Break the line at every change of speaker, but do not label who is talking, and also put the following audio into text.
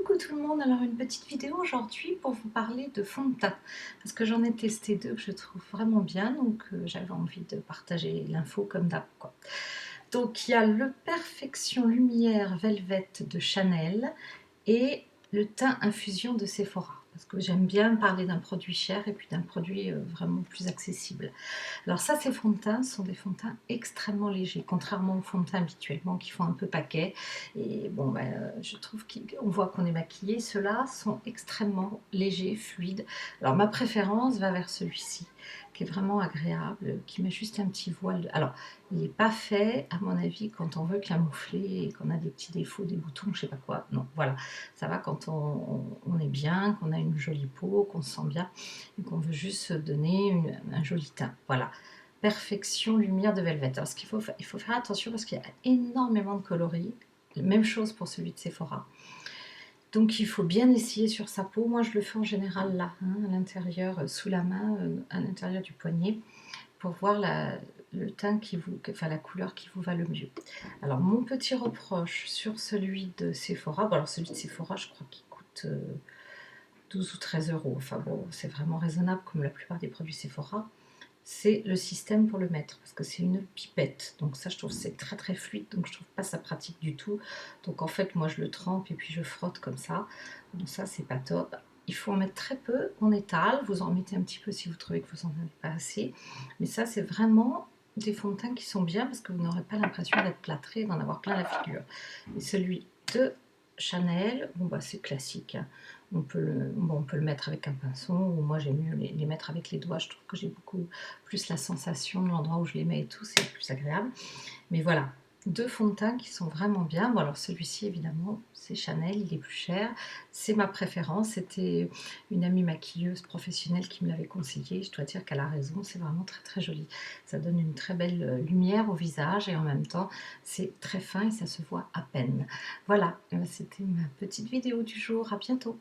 Coucou tout le monde, alors une petite vidéo aujourd'hui pour vous parler de fond de teint parce que j'en ai testé deux que je trouve vraiment bien, donc j'avais envie de partager l'info comme d'hab quoi. Donc il y a le Perfection Lumière Velvet de Chanel et le teint infusion de Sephora parce que j'aime bien parler d'un produit cher et puis d'un produit vraiment plus accessible. Alors ça, ces fonds de teint sont des fonds de teint extrêmement légers, contrairement aux fonds de teint habituellement qui font un peu paquet. Et bon, je trouve qu'on voit qu'on est maquillé. Ceux-là sont extrêmement légers, fluides. Alors ma préférence va vers celui-ci, qui est vraiment agréable, qui met juste un petit voile. Alors, il n'est pas fait, à mon avis, quand on veut camoufler et qu'on a des petits défauts, des boutons, je sais pas quoi. Non, voilà, ça va quand on est bien, qu'on a une jolie peau, qu'on se sent bien et qu'on veut juste se donner un joli teint. Voilà. Perfection Lumière de Velvet. Alors, il faut faire attention parce qu'il y a énormément de coloris. Même chose pour celui de Sephora. Donc, il faut bien essayer sur sa peau. Moi, je le fais en général là, hein, à l'intérieur, sous la main, à l'intérieur du poignet, pour voir le teint enfin la couleur qui vous va le mieux. Alors, mon petit reproche sur celui de Sephora, bon, alors celui de Sephora, je crois qu'il coûte 12 ou 13 euros. Enfin bon, c'est vraiment raisonnable comme la plupart des produits Sephora. C'est le système pour le mettre parce que c'est une pipette, donc ça je trouve c'est très très fluide, donc je trouve pas ça pratique du tout. Donc en fait moi je le trempe et puis je frotte comme ça, donc ça c'est pas top. Il faut en mettre très peu, on étale, vous en mettez un petit peu si vous trouvez que vous en avez pas assez, mais ça c'est vraiment des fonds de teint qui sont bien parce que vous n'aurez pas l'impression d'être plâtré, d'en avoir plein la figure. Et celui de Chanel, bon bah c'est classique, hein. On peut le mettre avec un pinceau, ou moi j'aime mieux les mettre avec les doigts, je trouve que j'ai beaucoup plus la sensation de l'endroit où je les mets et tout, c'est plus agréable. Mais voilà, deux fonds de teint qui sont vraiment bien. Bon alors celui-ci évidemment c'est Chanel, il est plus cher, c'est ma préférence, c'était une amie maquilleuse professionnelle qui me l'avait conseillé, je dois dire qu'elle a raison, c'est vraiment très très joli. Ça donne une très belle lumière au visage et en même temps c'est très fin et ça se voit à peine. Voilà, c'était ma petite vidéo du jour, à bientôt.